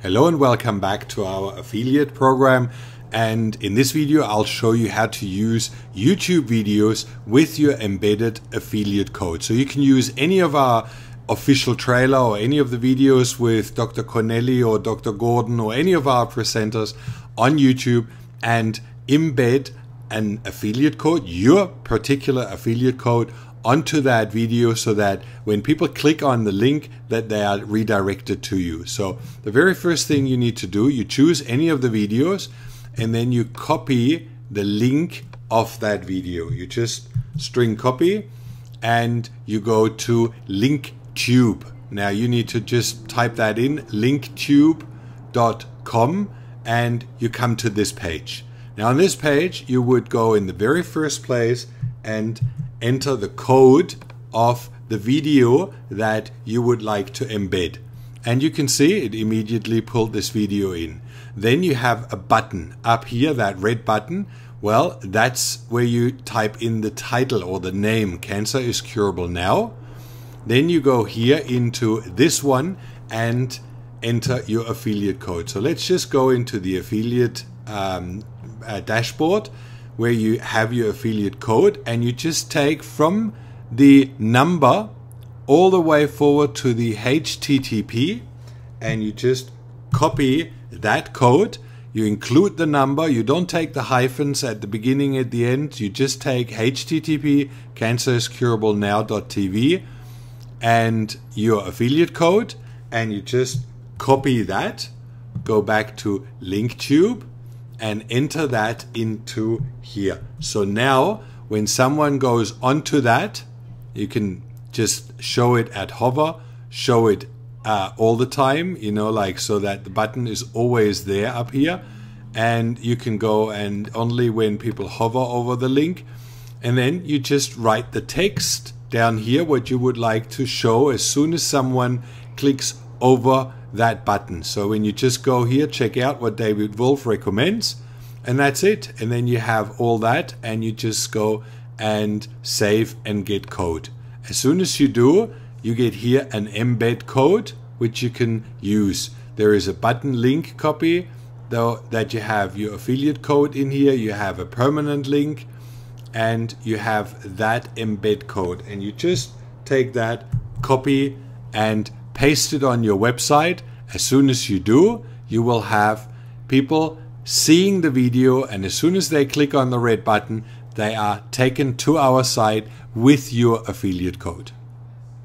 Hello and welcome back to our affiliate program, and in this video I'll show you how to use YouTube videos with your embedded affiliate code. So you can use any of our official trailer or any of the videos with Dr. Corneli or Dr. Gordon or any of our presenters on YouTube and embed an affiliate code, your particular affiliate code, onto that video so that when people click on the link that they are redirected to you. So the very first thing you need to do, you choose any of the videos and then you copy the link of that video. You just string copy and you go to Linkedtube. Now you need to just type that in, linkedtube.com, and you come to this page. Now on this page you would go in the very first place and enter the code of the video that you would like to embed. And you can see it immediately pulled this video in. Then you have a button up here, that red button. Well, that's where you type in the title or the name, Cancer is Curable Now. Then you go here into this one and enter your affiliate code. So let's just go into the affiliate dashboard, where you have your affiliate code, and you just take from the number all the way forward to the HTTP, and you just copy that code. You include the number, you don't take the hyphens at the beginning, at the end, you just take HTTP canceriscurablenow.tv and your affiliate code, and you just copy that, go back to Linkedtube, and enter that into here. So now when someone goes onto that, you can just show it at hover, show it all the time, you know, like so that the button is always there up here, and you can go and only when people hover over the link, and then you just write the text down here what you would like to show as soon as someone clicks over that button. So when you just go here, check out what David Wolf recommends, and that's it. And then you have all that, and you just go and save and get code. As soon as you do, you get here an embed code which you can use. There is a button link copy, though, that you have your affiliate code in here, you have a permanent link, and you have that embed code, and you just take that, copy and paste it on your website. As soon as you do, you will have people seeing the video, and as soon as they click on the red button, they are taken to our site with your affiliate code.